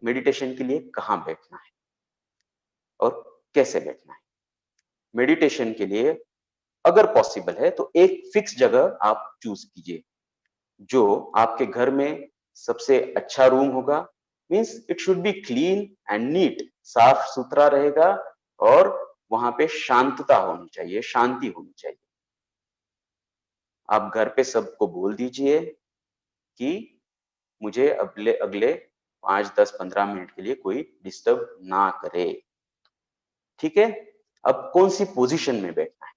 Meditation के लिए कहाँ बैठना है और कैसे बैठना है। मेडिटेशन के लिए अगर पॉसिबल है तो एक फिक्स जगह आप चूज कीजिए जो आपके घर में सबसे अच्छा रूम होगा। Means it should be clean and neat, साफ सुथरा रहेगा और वहां पे शांतता होनी चाहिए, शांति होनी चाहिए। आप घर पे सबको बोल दीजिए कि मुझे अगले अगले 5, 10, 15 मिनट के लिए कोई डिस्टर्ब ना करे। ठीक है। अब कौन सी पोजीशन में बैठना है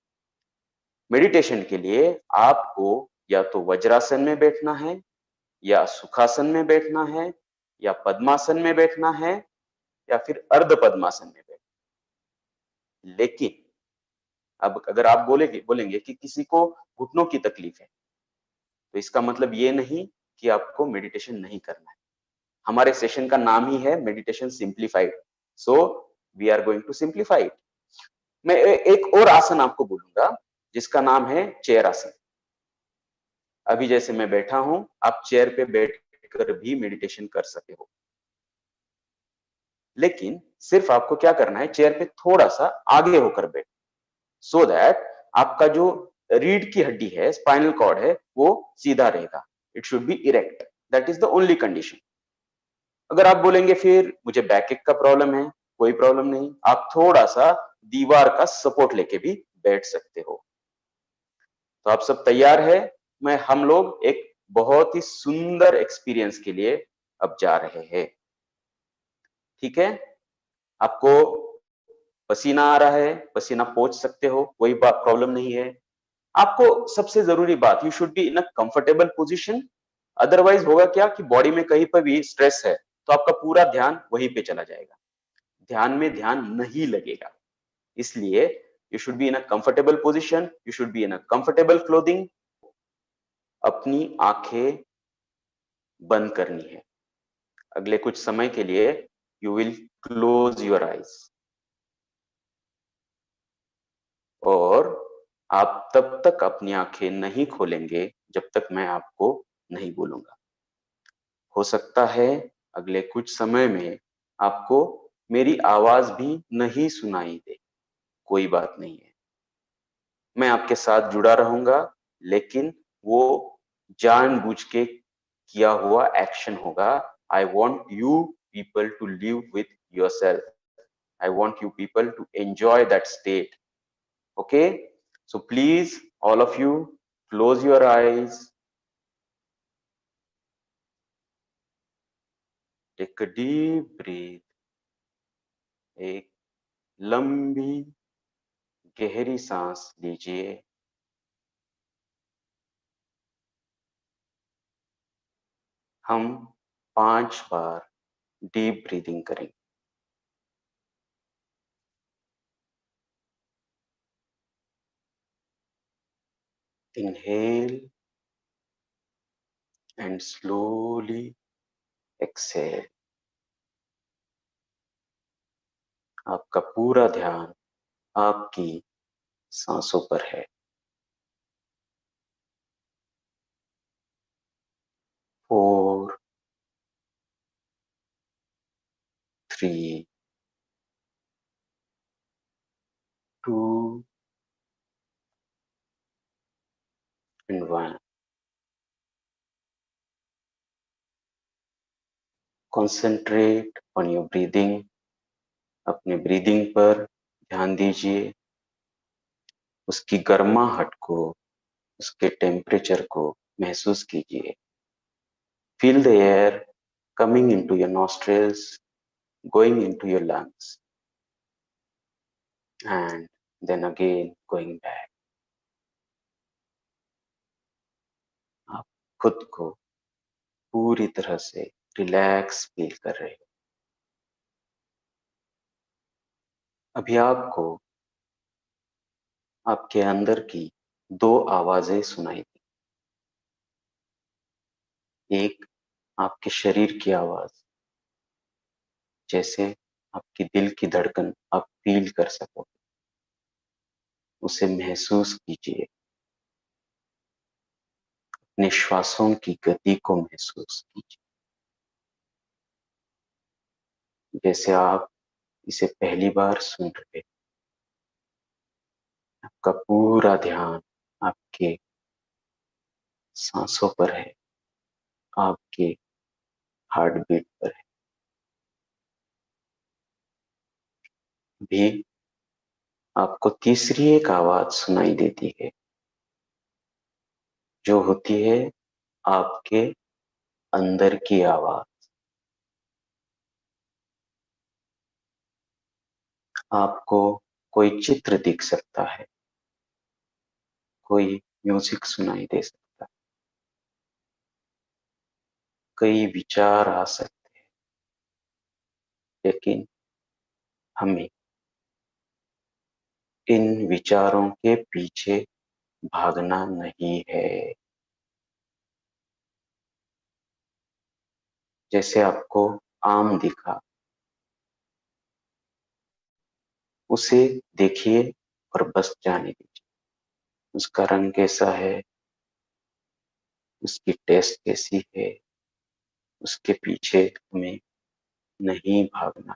मेडिटेशन के लिए? आपको या तो वज्रासन में बैठना है, या सुखासन में बैठना है, या पद्मासन में बैठना है, या फिर अर्ध पद्मासन में बैठना है। लेकिन अब अगर आप बोलेंगे कि किसी को घुटनों की तकलीफ है, तो इसका मतलब ये नहीं कि आपको मेडिटेशन नहीं करना है। हमारे सेशन का नाम ही है meditation simplified, so we are going to simplify it. मैं एक और आसन आपको बोलूंगा जिसका नाम है चेयर आसन। अभी जैसे मैं बैठा हूं, आप चेयर पे बैठकर भी मेडिटेशन कर सकते हो, लेकिन सिर्फ आपको क्या करना है, चेयर पे थोड़ा सा आगे होकर बैठ, सो दैट आपका जो रीढ़ की हड्डी है, स्पाइनल कॉर्ड है, वो सीधा रहेगा। It should B erect, that is the only condition. अगर आप बोलेंगे फिर मुझे बैक का प्रॉब्लम है, कोई प्रॉब्लम नहीं, आप थोड़ा सा दीवार का सपोर्ट लेके भी बैठ सकते हो। तो आप सब तैयार है? हम लोग एक बहुत ही सुंदर एक्सपीरियंस के लिए अब जा रहे हैं। ठीक है। आपको पसीना आ रहा है, पसीना पोंछ सकते हो, कोई बात प्रॉब्लम नहीं है। आपको सबसे जरूरी बात, you should be in a comfortable position. Otherwise होगा क्या कि बॉडी में कहीं पर भी स्ट्रेस है तो आपका पूरा ध्यान वहीं पे चला जाएगा, ध्यान में ध्यान नहीं लगेगा। इसलिए you should be in a comfortable position, you should be in a comfortable clothing. अपनी आंखें बंद करनी है अगले कुछ समय के लिए। You will close your eyes और आप तब तक अपनी आंखें नहीं खोलेंगे जब तक मैं आपको नहीं बोलूंगा। हो सकता है अगले कुछ समय में आपको मेरी आवाज भी नहीं सुनाई दे, कोई बात नहीं है। मैं आपके साथ जुड़ा रहूंगा, लेकिन वो जानबूझ के किया हुआ एक्शन होगा। I want you people to live with your self, I want you people to enjoy that state. Okay, so please all of you close your eyes, take a deep breath, एक लंबी गहरी सांस लीजिए। हम 5 बार deep breathing करेंगे। Inhale and slowly exhale. आपका पूरा ध्यान आपकी सांसों पर है। 4, 3, 2 and 1। Concentrate on your breathing। अपने ब्रीदिंग पर ध्यान दीजिए, उसकी गर्माहट को, उसके टेम्परेचर को महसूस कीजिए। Feel the air coming into your nostrils, going into your lungs, and then again going back। आप खुद को पूरी तरह से रिलैक्स फील कर रहे हो। अभी आपको आपके अंदर की 2 आवाजें सुनाई दी। एक आपके शरीर की आवाज, जैसे आपकी दिल की धड़कन आप फील कर सको, उसे महसूस कीजिए। अपने श्वासों की गति को महसूस कीजिए। जैसे आप इसे पहली बार सुन रहे, आपका पूरा ध्यान आपके सांसों पर है, आपके हार्ट बीट पर है। भी आपको तीसरी एक आवाज सुनाई देती है, जो होती है आपके अंदर की आवाज। आपको कोई चित्र दिख सकता है, कोई म्यूजिक सुनाई दे सकता है, कई विचार आ सकते हैं, लेकिन हमें इन विचारों के पीछे भागना नहीं है। जैसे आपको आम दिखा, उसे देखिए और बस जाने दीजिए। उसका रंग कैसा है, उसकी टेस्ट कैसी है, उसके पीछे हमें नहीं भागना।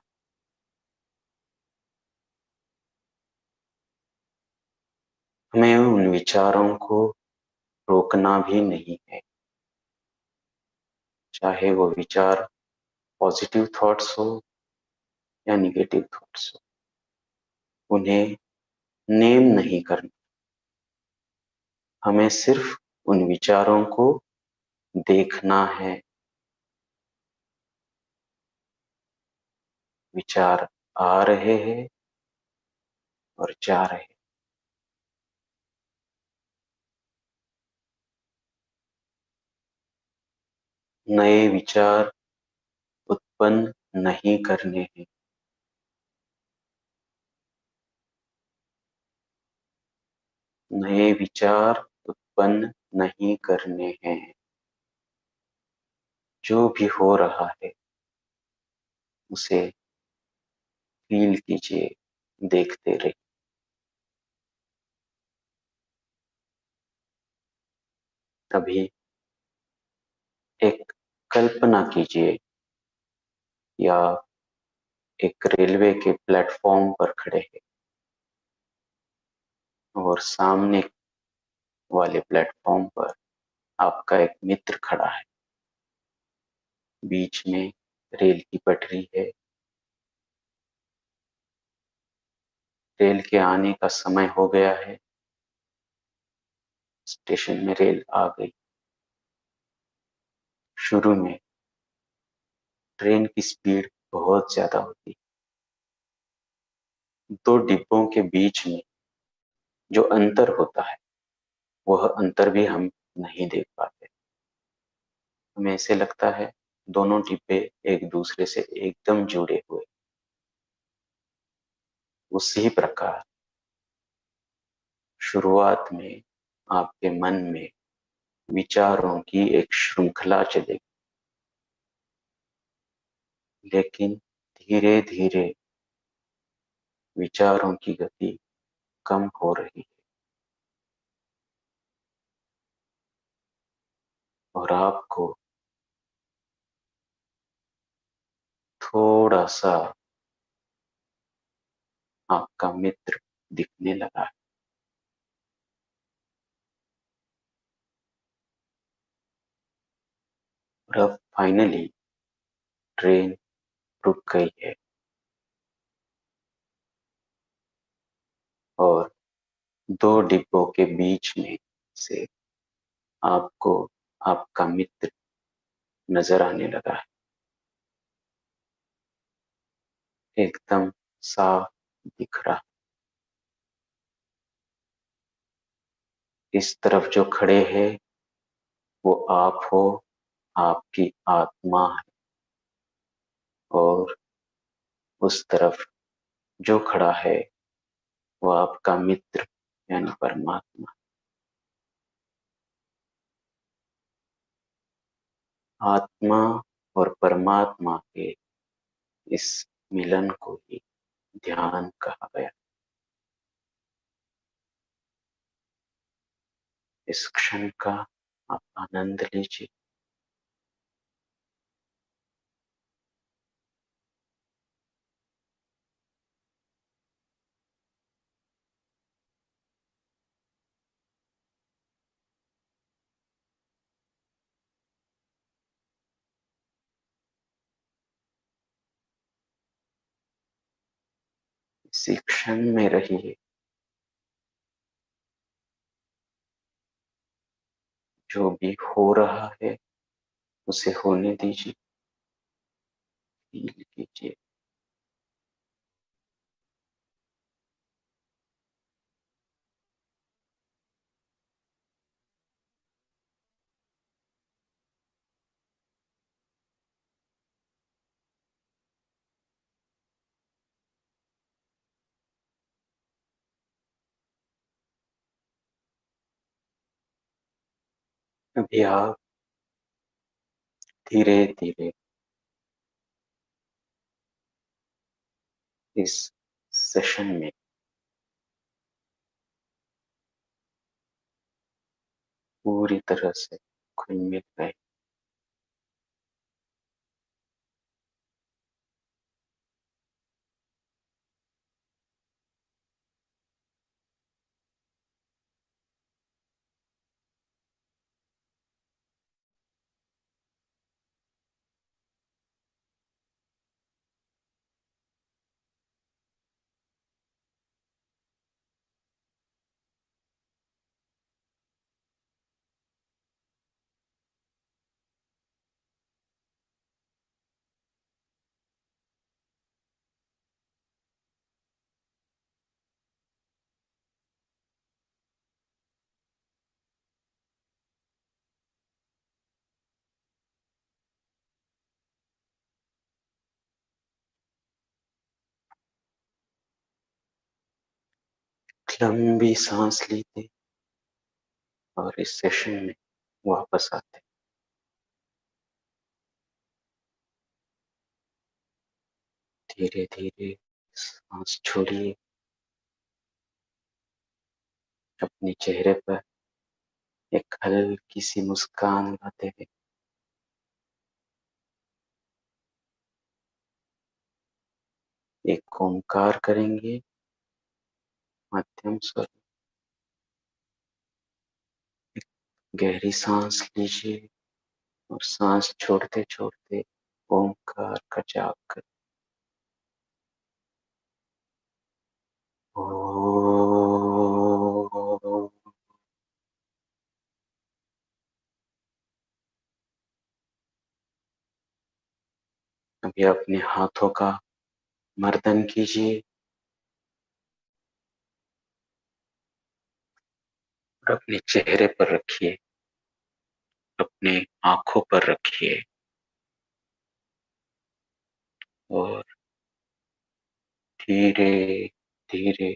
हमें उन विचारों को रोकना भी नहीं है, चाहे वो विचार पॉजिटिव थॉट्स हो या निगेटिव थॉट्स हो। उन्हें नेम नहीं करना, हमें सिर्फ उन विचारों को देखना है। विचार आ रहे हैं और जा रहे हैं। नए विचार उत्पन्न नहीं करने हैं। नए विचार उत्पन्न नहीं करने हैं। जो भी हो रहा है उसे फील कीजिए, देखते रहिए। अभी एक कल्पना कीजिए या एक रेलवे के प्लेटफॉर्म पर खड़े हैं और सामने वाले प्लेटफॉर्म पर आपका एक मित्र खड़ा है। बीच में रेल की पटरी है। रेल के आने का समय हो गया है। स्टेशन में रेल आ गई। शुरू में ट्रेन की स्पीड बहुत ज्यादा होती। दो डिब्बों के बीच में जो अंतर होता है, वह अंतर भी हम नहीं देख पाते। हमें ऐसे लगता है दोनों डिब्बे एक दूसरे से एकदम जुड़े हुए। उसी प्रकार शुरुआत में आपके मन में विचारों की एक श्रृंखला चलेगी, लेकिन धीरे धीरे विचारों की गति कम हो रही है और आपको थोड़ा सा आपका मित्र दिखने लगा है। और अब फाइनली ट्रेन रुक गई है और दो डिब्बों के बीच में से आपको आपका मित्र नजर आने लगा है, एकदम साफ दिख रहा। इस तरफ जो खड़े हैं वो आप हो, आपकी आत्मा है। और उस तरफ जो खड़ा है वो आपका मित्र यानी परमात्मा। आत्मा और परमात्मा के इस मिलन को ही ध्यान कहा गया। इस क्षण का आप आनंद लीजिए। इसी क्षण में रहिए, जो भी हो रहा है उसे होने दीजिए, फील कीजिए। अभी आप धीरे धीरे इस सेशन में पूरी तरह से घुल मिल गए। लंबी सांस लीजिए और इस सेशन में वापस आते। धीरे धीरे सांस छोड़िए, अपने चेहरे पर एक हल्की सी मुस्कान लाते हुए एक ओंकार करेंगे मध्यम स्वर। एक गहरी सांस लीजिए और सांस छोड़ते छोड़ते ओंकार का जाप करें। ओम। अभी अपने हाथों का मर्दन कीजिए और अपने चेहरे पर रखिए, अपने आंखों पर रखिए और धीरे धीरे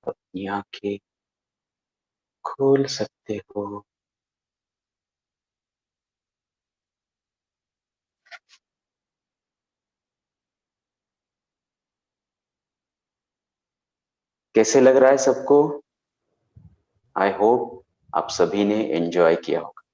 अपनी आंखें खोल सकते हो। कैसे लग रहा है सबको? आई होप आप सभी ने एंजॉय किया होगा।